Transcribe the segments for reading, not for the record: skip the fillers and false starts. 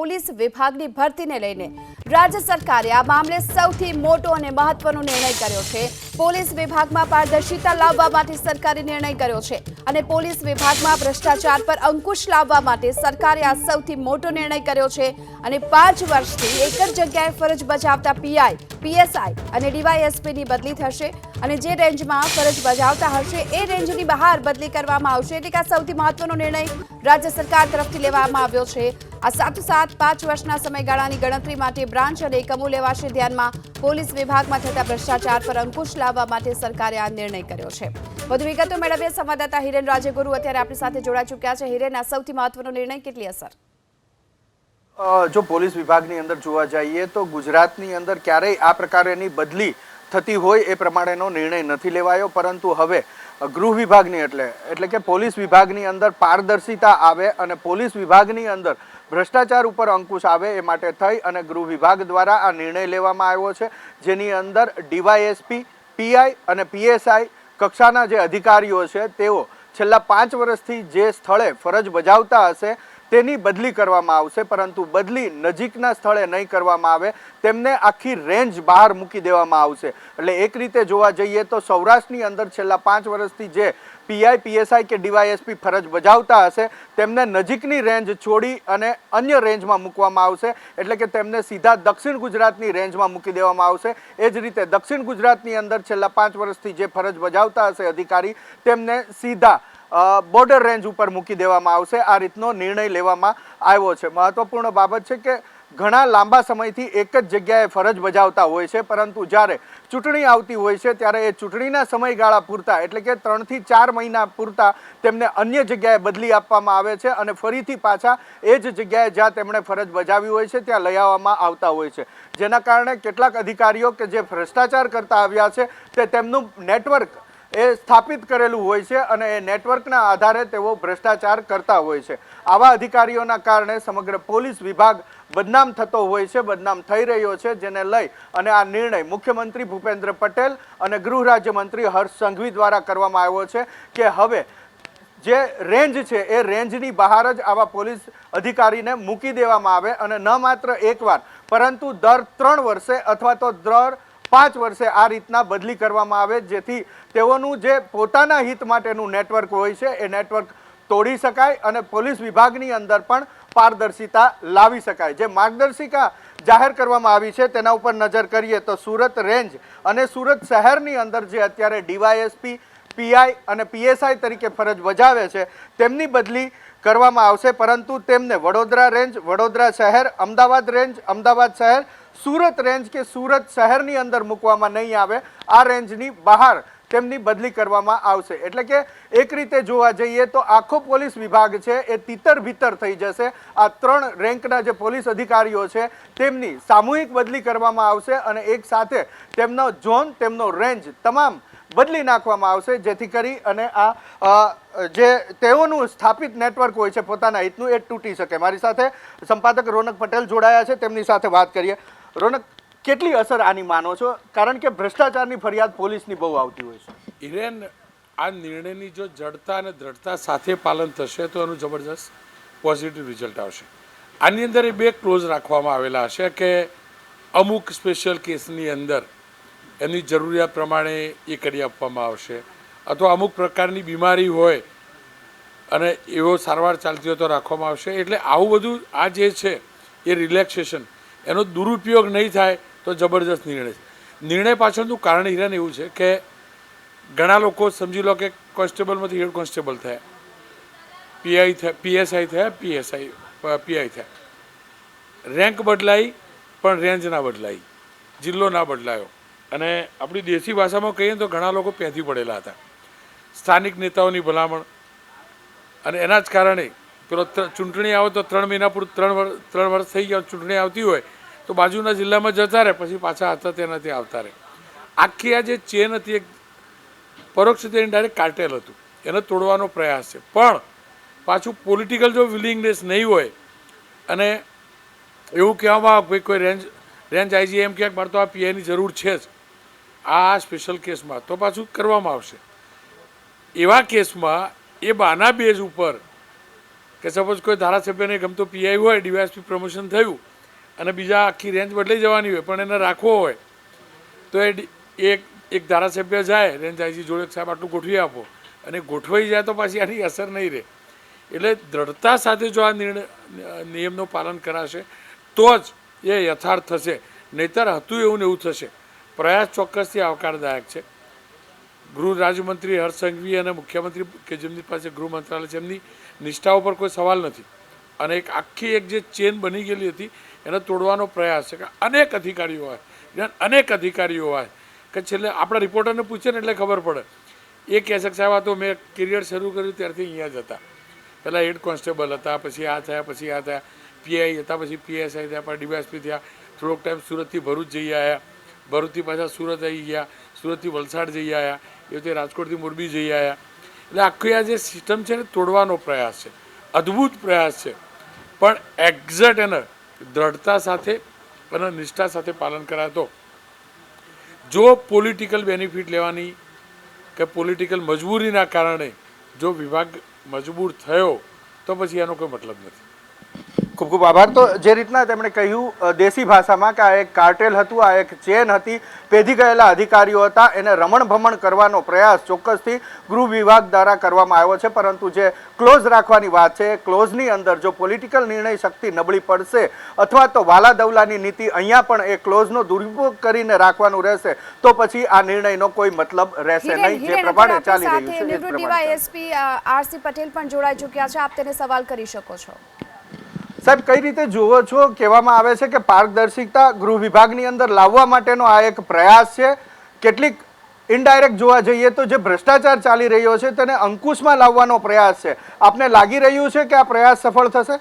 Police વિભાગની ભરતીને લઈને રાજ્ય સરકારે આ મામલે સૌથી મોટો અને મહત્વનો નિર્ણય કર્યો છે। પોલીસ વિભાગમાં પારદર્શિતા લાવવા માટે સરકારે નિર્ણય કર્યો છે અને પોલીસ વિભાગમાં ભ્રષ્ટાચાર પર અંકુશ લાવવા માટે સરકારે આ સૌથી મોટો નિર્ણય કર્યો છે અને 5 વર્ષથી એક જ જગ્યાએ ફરજ બજાવતા પીઆઈ, પીએસઆઈ અને ડીવાયએસપીની બદલી થશે અને જે રેન્જમાં ફરજ બજાવતા હશે એ રેન્જની બહાર બદલી કરવામાં આવશે। એટલે કે આ સૌથી મહત્વનો નિર્ણય રાજ્ય સરકાર તરફથી લેવામાં આવ્યો છે। આ સાથોસાથ 5 વર્ષના સમયગાળાની ગણતરી માટે બ્રાન્ચ અને એકમો લેવાશે ધ્યાનમાં। પોલીસ વિભાગમાં થતા ભ્રષ્ટાચાર પર અંકુશ લાવવા માટે સરકારે આ નિર્ણય કર્યો છે। વધુ વિગતો મેળવીએ સંવાદદાતા હિરેન રાજેગુરુ અત્યારે આપણી સાથે જોડાઈ ચૂક્યા છે। હિરેન, આ સૌથી મહત્વનો નિર્ણય કેટલી અસર? જો પોલીસ વિભાગની અંદર જોવા જઈએ તો ગુજરાતની અંદર ક્યારેય આ પ્રકારની બદલી થતી હોય એ પ્રમાણેનો નિર્ણય નથી લેવાયો, પરંતુ હવે ગૃહ વિભાગની એટલે કે પોલીસ વિભાગની અંદર પારદર્શિતા આવે અને પોલીસ વિભાગની અંદર ભ્રષ્ટાચાર ઉપર અંકુશ આવે એ માટે થઈ અને ગૃહ વિભાગ દ્વારા આ નિર્ણય લેવામાં આવ્યો છે, જેની અંદર ડીવાયએસપી, પીઆઈ અને પીએસઆઈ કક્ષાના જે અધિકારીઓ છે તેઓ છેલ્લા 5 વર્ષથી જે સ્થળે ફરજ બજાવતા હશે તેની બદલી કરવામાં આવશે, પરંતુ બદલી નજીકના સ્થળે નહીં કરવામાં આવે, તેમને આખી રેન્જ બહાર મૂકી દેવામાં આવશે। એટલે એક રીતે જોવા જઈએ તો સૌરાષ્ટ્રની અંદર છેલ્લા 5 વર્ષથી જે પીઆઈ, પીએસઆઈ કે ડીવાયએસપી ફરજ બજાવતા હશે તેમને નજીકની રેન્જ છોડી અને અન્ય રેન્જમાં મૂકવામાં આવશે, એટલે કે તેમને સીધા દક્ષિણ ગુજરાતની રેન્જમાં મૂકી દેવામાં આવશે। એ જ રીતે દક્ષિણ ગુજરાતની અંદર છેલ્લા 5 વર્ષથી જે ફરજ બજાવતા હશે અધિકારી તેમને સીધા બોર્ડર રેન્જ ઉપર મૂકી દેવામાં આવશે। આ રીતનો નિર્ણય લેવામાં આવ્યો છે। મહત્વપૂર્ણ બાબત છે કે ઘણા લાંબા સમયથી એક જ જગ્યાએ ફરજ બજાવતા હોય છે, પરંતુ જ્યારે ચૂંટણી આવતી હોય છે ત્યારે એ ચૂંટણીના સમયગાળા પૂરતા એટલે કે 3 થી 4 મહિના પૂરતા તેમને અન્ય જગ્યાએ બદલી આપવામાં આવે છે અને ફરીથી પાછા એ જ જગ્યાએ જ્યાં તેમણે ફરજ બજાવી હોય છે ત્યાં લઈ આવવામાં આવતા હોય છે, જેના કારણે કેટલાક અધિકારીઓ કે જે ભ્રષ્ટાચાર કરતા આવ્યા છે તે તેમનું નેટવર્ક એ સ્થાપિત કરેલું હોય છે અને એ નેટવર્કના આધારે તેઓ ભ્રષ્ટાચાર કરતા હોય છે। આવા અધિકારીઓના કારણે સમગ્ર પોલીસ વિભાગ બદનામ થતો હોય છે, બદનામ થઈ રહ્યો છે, જેને લઈ અને આ નિર્ણય મુખ્યમંત્રી ભૂપેન્દ્ર પટેલ અને ગૃહ રાજ્યમંત્રી હર્ષ સંઘવી દ્વારા કરવામાં આવ્યો છે કે હવે જે રેન્જ છે એ રેન્જની બહાર જ આવા પોલીસ અધિકારીને મૂકી દેવામાં આવે અને ન માત્ર એકવાર પરંતુ દર 3 વર્ષે અથવા તો દર 5 વર્ષે આ રીતના બદલી કરવામાં આવે, જેથી તેઓનું જે પોતાના હિત માટેનું નેટવર્ક હોય છે એ નેટવર્ક તોડી શકાય અને પોલીસ વિભાગની અંદર પણ પારદર્શિતા લાવી શકાય। જે માર્ગદર્શિકા જાહેર કરવામાં આવી છે તેના ઉપર નજર કરીએ તો સુરત રેન્જ અને સુરત શહેરની અંદર જે અત્યારે ડીવાયએસપી, પીઆઈ અને પીએસઆઈ તરીકે ફરજ બજાવે છે તેમની બદલી કરવામાં આવશે, પરંતુ તેમને વડોદરા રેન્જ, વડોદરા શહેર, અમદાવાદ રેન્જ, અમદાવાદ શહેર, સુરત રેન્જ કે સુરત શહેરની અંદર મૂકવામાં નહીં આવે। આ રેન્જની બહાર તેમની બદલી કરવામાં આવશે। એટલે કે એક રીતે જોવા જઈએ તો આખો પોલીસ વિભાગ છે એ તિતર ભીતર થઈ જશે। આ 3 રેન્કના જે પોલીસ અધિકારીઓ છે તેમની સામૂહિક બદલી કરવામાં આવશે અને એક સાથે તેમનો ઝોન, તેમનો રેન્જ તમામ બદલી નાખવામાં આવશે, જેથી કરી અને આ જે તેઓનું સ્થાપિત નેટવર્ક હોય છે પોતાના હિતનું એ તૂટી શકે। મારી સાથે સંપાદક રોનક પટેલ જોડાયા છે, તેમની સાથે વાત કરીએ। રોનક, કેટલી અસર આની માનો છો? કારણ કે ભ્રષ્ટાચારની ફરિયાદ પોલીસની બહુ આવતી હોય છે। હિરેન, આ નિર્ણયની જો જડતા અને દ્રઢતા સાથે પાલન થશે તો એનું જબરજસ્ત પોઝિટિવ રિઝલ્ટ આવશે। આની અંદર એ 2 ક્લોઝ રાખવામાં આવેલા હશે કે અમુક સ્પેશિયલ કેસની અંદર એની જરૂરિયાત પ્રમાણે એ કરી આપવામાં આવશે, અથવા અમુક પ્રકારની બીમારી હોય અને એવો સારવાર ચાલતી હોય તો રાખવામાં આવશે। એટલે આવું બધું આ જે છે એ રિલેક્સેશન, એનો દુરુપયોગ નહીં થાય તો જબરજસ્ત નિર્ણય છે। નિર્ણય પાછળનું કારણ હિરેન એવું છે કે ઘણા લોકો સમજી લો કે કોન્સ્ટેબલમાંથી હેડ કોન્સ્ટેબલ થયા, પીઆઈ થયા, પીએસઆઈ થયા, પીઆઈ થયા, રેન્ક બદલાઈ પણ રેન્જ ના બદલાઈ, જિલ્લો ના બદલાયો અને આપણી દેશી ભાષામાં કહીએ તો ઘણા લોકો પેથી પડેલા હતા, સ્થાનિક નેતાઓની ભલામણ અને એના જ કારણે પેલો ચૂંટણી આવે તો 3 મહિના પૂરું 3 વર્ષ થઈ ગયા, ચૂંટણી આવતી હોય તો બાજુના જિલ્લામાં જતા રહે, પછી પાછા હતા તેનાથી આવતા રહે। આખી આ જે ચેન હતી એક પરોક્ષ રીતે ડાયરેક્ટ કાર્ટેલ હતું, એને તોડવાનો પ્રયાસ છે, પણ પાછું પોલિટિકલ જો વિલિંગનેસ નહીં હોય અને એવું કહેવામાં આવે કોઈ રેન્જ આઈજી એમ ક્યાંક મારે તો આ પીઆઈની જરૂર છે જ આ સ્પેશિયલ કેસમાં, તો પાછું કરવામાં આવશે। એવા કેસમાં એ બાના બેઝ ઉપર કે સપોઝ કોઈ ધારાસભ્યને ગમતો પીઆઈ હોય, ડીવાયએસપી પ્રમોશન થયું અને બીજા આખી રેન્જ બદલાઈ જવાની હોય પણ એને રાખવો હોય તો એક ધારાસભ્ય જાય રેન્જ આઈજી જોડે, સાહેબ આટલું ગોઠવી આપો, અને ગોઠવાઈ જાય તો પાછી આની અસર નહીં રહે. એટલે દ્રઢતા સાથે જો આ નિયમનું પાલન કરાશે તો જ એ યથાર્થ થશે, નહીતર હતું એવું ને એવું થશે. પ્રયાસ ચોક્કસથી આવકારદાયક છે. ગૃહ રાજ્યમંત્રી હર્ષ સંઘવી અને મુખ્યમંત્રી કે જેમની પાસે ગૃહ મંત્રાલય છે એમની નિષ્ઠા ઉપર કોઈ સવાલ નથી, અને એક આખી જે ચેન બની ગયેલી હતી એને તોડવાનો પ્રયાસ છે. કે અનેક અધિકારીઓ હોય કે છેલ્લે આપણા રિપોર્ટરને પૂછે ને એટલે ખબર પડે. એ કહે છે કે સાહેબ આ તો મેં કેરિયર શરૂ કર્યું ત્યારથી અહીંયા જ હતા, પહેલાં હેડ કોન્સ્ટેબલ હતા, પછી આ થયા, પછી આ થયા, પીઆઈ હતા, પછી પીએસઆઈ થયા, પણ ડીવાયએસપી થયા, થોડોક ટાઈમ સુરતથી ભરૂચ જઈ આવ્યા, ભરૂચથી પાછા સુરત આવી ગયા, સુરતથી વલસાડ જઈ આવ્યા, એ રીતે રાજકોટથી મોરબી જઈ આવ્યા. એટલે આખી આ જે સિસ્ટમ છે ને તોડવાનો પ્રયાસ છે, અદ્ભુત પ્રયાસ છે, પણ એક્ઝેક્ટ એને દ્રઢતા સાથે અને નિષ્ઠા સાથે પાલન કરાય તો. જો પોલિટિકલ બેનિફિટ લેવાની કે પોલિટિકલ મજબૂરીના કારણે જો વિભાગ મજબૂર થયો તો પછી એનો કોઈ મતલબ નથી. ખૂબ ખૂબ આભાર. તો જે રીતના તેમણે કહ્યું દેશી ભાષામાં કે આ એક કાર્ટેલ હતું, આ એક ચેન હતી, પેધી ગયેલા અધિકારીઓ હતા, એને રમણ ભમણ કરવાનો પ્રયાસ ચોક્કસથી ગૃહ વિભાગ દ્વારા કરવામાં આવ્યો છે. પરંતુ જે ક્લોઝ રાખવાની વાત છે, એ ક્લોઝની અંદર જો પોલિટિકલ નિર્ણય શક્તિ નબળી પડશે અથવા તો વાલા દવલાની નીતિ અહીંયા પણ એ ક્લોઝનો દુરુપયોગ કરીને રાખવાનું રહેશે તો પછી આ નિર્ણયનો કોઈ મતલબ રહેશે નહીં. જે પ્રમાણે ચાલી રહ્યું છે એ પ્રમાણે ડીવાયએસપી આરસી પટેલ પણ જોડાઈ ચૂક્યા છે, આપ તેને સવાલ કરી શકો છો. સાહેબ, કઈ રીતે જુઓ છો? કહેવામાં આવે છે કે પારદર્શિકતા ગૃહ વિભાગની અંદર લાવવા માટેનો આ એક પ્રયાસ છે. કેટલીક ઇનડાયરેક્ટ જોવા જઈએ તો જે ભ્રષ્ટાચાર ચાલી રહ્યો છે તેને અંકુશમાં લાવવાનો પ્રયાસ છે. આપને લાગી રહ્યું છે કે આ પ્રયાસ સફળ થશે?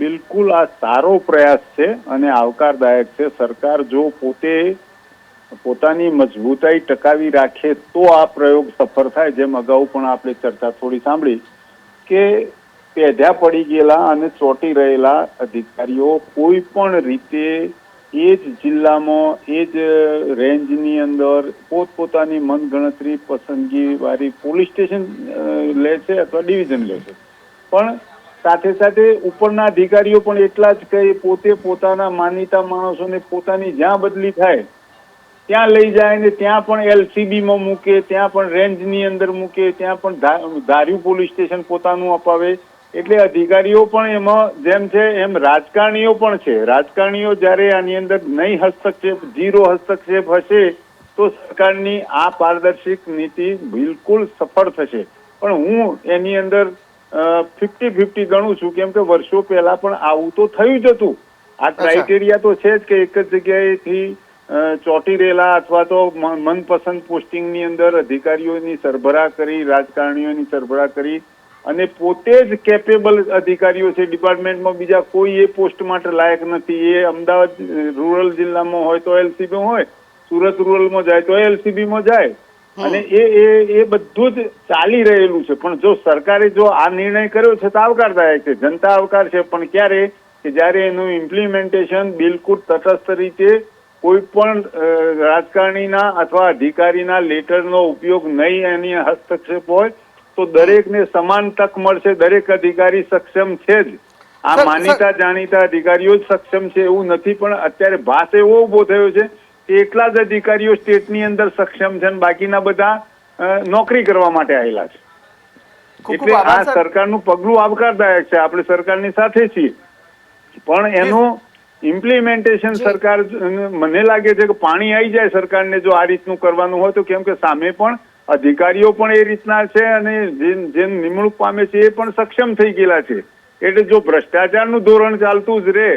બિલકુલ આ સારો પ્રયાસ છે અને આવકારદાયક છે. સરકાર જો પોતાની મજબૂતાઈ ટકાવી રાખે તો આ પ્રયોગ સફળ થાય. જેમ અગાઉ પણ આપણે ચર્ચા થોડી સાંભળી કે પેઢ્યા પડી ગયેલા અને ચોંટી રહેલા અધિકારીઓ કોઈ પણ રીતે એ જ જિલ્લામાં એ જ રેન્જની અંદર પોતપોતાની મનગણતરી પસંદગી વાળી પોલીસ સ્ટેશન લે છે અથવા ડિવિઝન લે છે, પણ સાથે સાથે ઉપરના અધિકારીઓ પણ એટલા જ કહે પોતે પોતાના માનીતા માણસોને પોતાની જ્યાં બદલી થાય ત્યાં લઈ જાય ને ત્યાં પણ એલસીબીમાં મૂકે, ત્યાં પણ રેન્જની અંદર મૂકે, ત્યાં પણ ધાર્યું પોલીસ સ્ટેશન પોતાનું અપાવે. એટલે અધિકારીઓ પણ એમાં જેમ છે એમ રાજકારણીઓ પણ છે. રાજકારણીઓ જ્યારે આની અંદર નહીં હસ્તક્ષેપ, ઝીરો હસ્તક્ષેપ હશે તો સરકારની આ પારદર્શક નીતિ બિલકુલ સફળ થશે. પણ હું એની અંદર 50-50 ગણું છું, કેમ કે વર્ષો પહેલા પણ આવું તો થયું જ હતું. આ ક્રાઇટેરિયા તો છે જ કે એક જ જગ્યાએથી ચોંટી રહેલા અથવા તો મનપસંદ પોસ્ટિંગની અંદર અધિકારીઓની સરભરા કરી, રાજકારણીઓની સરભરા કરી અને પોતે જ કેપેબલ અધિકારીઓ છે ડિપાર્ટમેન્ટમાં, બીજા કોઈ એ પોસ્ટ માટે લાયક નથી. એ અમદાવાદ રૂરલ જિલ્લામાં હોય તો એલસીબી હોય, સુરત રૂરલમાં જાય તો એલસીબીમાં જાય, અને એ બધું જ ચાલી રહેલું છે. પણ જો સરકારે જો આ નિર્ણય કર્યો છે તો આવકારદાયક છે, જનતા આવકાર છે. પણ ક્યારે કે જ્યારે એનું ઇમ્પ્લિમેન્ટેશન બિલકુલ તટસ્થ રીતે કોઈ પણ રાજકારણીના અથવા અધિકારીના લેટરનો ઉપયોગ નહીં, એની હસ્તક્ષેપ હોય તો દરેકને સમાન તક મળશે. દરેક અધિકારી સક્ષમ છે જ. આ માનીતા જાણીતા અધિકારીઓ જ સક્ષમ છે એવું નથી, પણ અત્યારે ભાસ એવો ઉભો થયો છે કે એટલા જ અધિકારીઓ સ્ટેટની અંદર સક્ષમ છે અને બાકીના બધા નોકરી કરવા માટે આવેલા છે. એટલે આ સરકારનું પગલું આવકારદાયક છે. આપણે સરકારની સાથે છીએ, પણ એનું ઇમ્પ્લિમેન્ટેશન સરકાર, મને લાગે છે કે પાણી આવી જાય સરકારને જો આ રીતનું કરવાનું હોય તો. કેમ કે સામે પણ અધિકારીઓ પણ એ રીતના છે અને જેમ નિમણૂક પામે છે એ પણ સક્ષમ થઈ ગયેલા છે. એટલે જો ભ્રષ્ટાચારનું ધોરણ ચાલતું જ રહે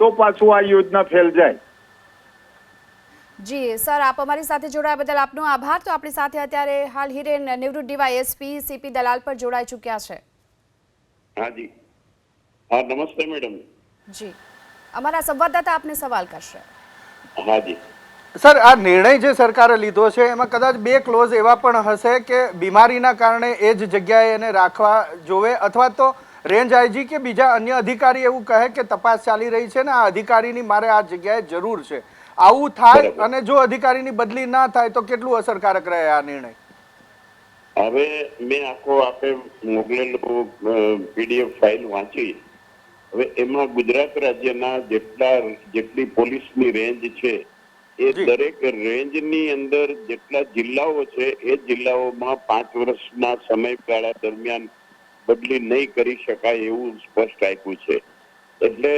તો પાછું આ યોજના ફેલ જાય. જી સર, આપ અમારી સાથે જોડાયા બદલ આપનો આભાર. તો આપણી સાથે અત્યારે હાલ હિરેન નિવૃત્ત ડીવાયએસપી સીપી દલાલ પર જોડાઈ ચૂક્યા છે. હાજી, હા નમસ્તે મેડમ. જી, અમારા સંવાદદાતા આપને સવાલ કરશે. હાજી સર, આ નિર્ણય જે સરકારે લીધો છે એમાં કદાચ બે ક્લોઝ એવા પણ હશે કે બીમારીના કારણે એ જ જગ્યાએ એને રાખવા જોવે, અથવા તો રેન્જ આઈજી કે બીજા અન્ય અધિકારી એવું કહે કે તપાસ ચાલી રહી છે ને આ અધિકારીની મારે આ જગ્યાએ જરૂર છે. આવું થાય અને જો અધિકારીની બદલી ના થાય તો કેટલું અસરકારક રહે આ નિર્ણય? હવે મેં આખો આપે મોકલેલું પીડીએફ ફાઇલ વાંચી. હવે એમાં ગુજરાત રાજ્યના જેટલી પોલીસની રેન્જ છે એ દરેક રેન્જની અંદર જેટલા જિલ્લાઓ છે એ જિલ્લાઓમાં 5 વર્ષના સમયગાળા દરમિયાન બદલી નહીં કરી શકાય એવું સ્પષ્ટ આપ્યું છે. એટલે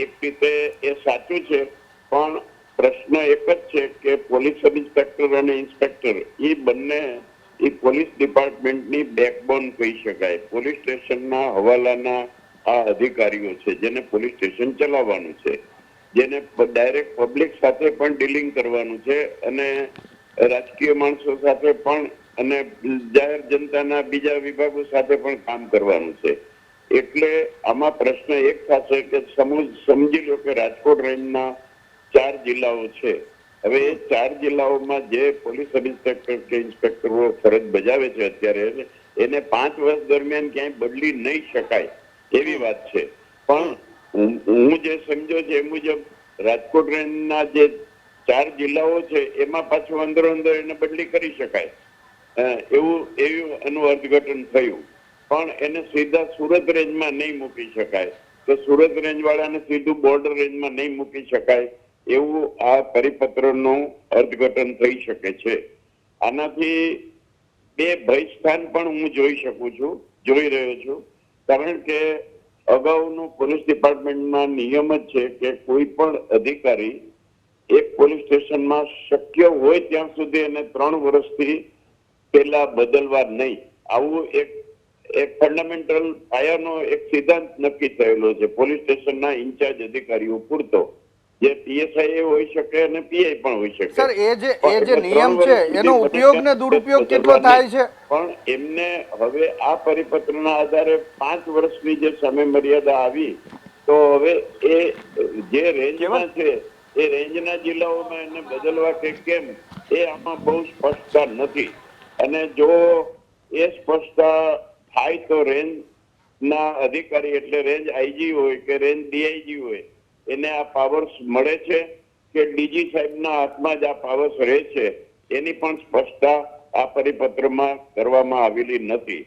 એક રીતે એ સાચું છે, પણ પ્રશ્ન એક જ છે કે પોલીસ સબ ઇન્સ્પેક્ટર અને ઇન્સ્પેક્ટર એ બંને એ પોલીસ ડિપાર્ટમેન્ટની બેકબોન કહી શકાય. પોલીસ સ્ટેશનના હવાલાના આ અધિકારીઓ છે જેને પોલીસ સ્ટેશન ચલાવવાનું છે, જેને ડાયરેક્ટ પબ્લિક સાથે પણ ડીલિંગ કરવાનું છે અને રાજકીય માણસો સાથે પણ અને જાહેર જનતાના બીજા વિભાગો સાથે પણ કામ કરવાનું છે. એટલે આમાં પ્રશ્ન એક થશે કે સમજી લો કે રાજકોટ રેન્જના 4 જિલ્લાઓ છે. હવે એ 4 જિલ્લાઓમાં જે પોલીસ સબ ઇન્સ્પેક્ટર કે ઇન્સ્પેક્ટરો ફરજ બજાવે છે અત્યારે એને 5 વર્ષ દરમિયાન ક્યાંય બદલી નહીં શકાય એવી વાત છે. પણ હું જે સમજો છે એ મુજબ રાજકોટ રેન્જના જે 4 જિલ્લાઓ છે એમાં પાછું અંદરો અંદર એને બદલી કરી શકાય એવું એનું અર્થઘટન થયું. પણ એને સીધા સુરત રેન્જમાં નહીં મૂકી શકાય, તો સુરત રેન્જ વાળાને સીધું બોર્ડર રેન્જમાં નહીં મૂકી શકાય એવું આ પરિપત્રનું અર્થઘટન થઈ શકે છે. આનાથી 2 ભયસ્થાન પણ હું જોઈ રહ્યો છું. કારણ કે અગાઉનું પોલીસ ડિપાર્ટમેન્ટમાં નિયમ જ છે કે કોઈ પણ અધિકારી એક પોલીસ સ્ટેશનમાં શક્ય હોય ત્યાં સુધી એને 3 વર્ષથી પહેલા બદલવા નહીં. આવું એક ફંડામેન્ટલ પાયાનો એક સિદ્ધાંત નક્કી થયેલો છે પોલીસ સ્ટેશનના ઇન્ચાર્જ અધિકારીઓ પૂરતો, જે પીએસઆઈ હોઈ શકે અને પીઆઈ પણ હોઈ શકે. સર, એ જે નિયમ છે એનો ઉપયોગ ને દુરુપયોગ કેટલો થાય છે? પણ એમને હવે આ પરિપત્રના આધારે 5 વર્ષની જે સમય મર્યાદા આવી, તો હવે એ જે રેન્જમાં છે એ રેન્જના જિલ્લાઓમાં એને બદલવા કે કેમ એ આમાં બહુ સ્પષ્ટતા નથી. અને જો એ સ્પષ્ટતા થાય તો રેન્જના અધિકારી એટલે રેન્જ આઈજી હોય કે રેન્જ ડીઆઈજી હોય એને આ પાવર્સ મળે છે કે ડીજી સાહેબના હાથમાં જ આ પાવર્સ રહે છે એની પણ સ્પષ્ટતા આ પરિપત્રમાં કરવામાં આવેલી નથી.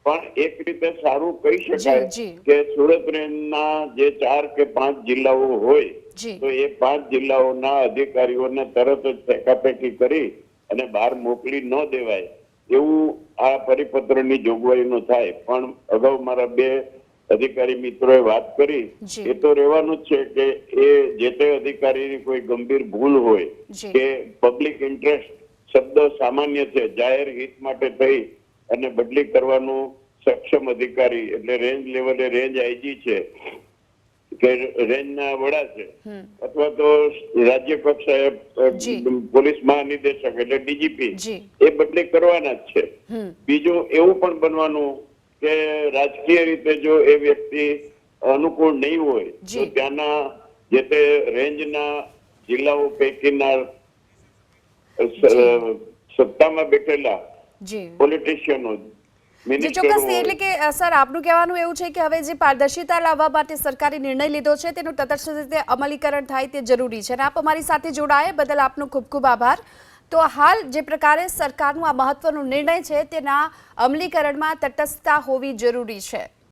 પણ એક રીતે સારું કહી શકાય કે સુરત રેન્જના જે 4 કે 5 જિલ્લાઓ હોય તો એ 5 જિલ્લાઓના અધિકારીઓને તરત જ ફેંકાફેંકી કરી અને બહાર મોકલી ન દેવાય એવું આ પરિપત્રની જોગવાઈનો થાય. પણ અગાઉ મારા 2 અધિકારી મિત્રોએ વાત કરી એ તો રહેવાનું જ છે કે એ જે તે અધિકારીની કોઈ ગંભીર ભૂલ હોય કે પબ્લિક ઇન્ટરેસ્ટ શબ્દ સામાન્ય છે, જાહેર હિત માટે થઈ અને બદલી કરવાનું સક્ષમ અધિકારી એટલે રેન્જ લેવલે રેન્જ આઈજી છે કે રેન્જના વડા છે અથવા તો રાજ્ય કક્ષાએ પોલીસ મહાનિદેશક એટલે ડીજીપી એ બદલી કરવાના જ છે. બીજું એવું પણ બનવાનું કે રાજકીય રીતે જો એ વ્યક્તિ અનુકૂળ નહીં હોય તો ત્યાંના જે તે રેન્જના જિલ્લાઓ પૈકીના સત્તામાં બેઠેલા પોલિટિશિયનો ચોક્કસથી, એટલે કે સર આપનું કહેવાનું એવું છે કે હવે જે પારદર્શિતા લાવવા માટે સરકારે નિર્ણય લીધો છે તેનું તટસ્થ રીતે અમલીકરણ થાય તે જરૂરી છે. અને આપ અમારી સાથે જોડાયા બદલ આપનો ખૂબ ખૂબ આભાર. તો હાલ જે પ્રકારે સરકારનું આ મહત્વનો નિર્ણય છે તેના અમલીકરણમાં તટસ્થતા હોવી જરૂરી છે.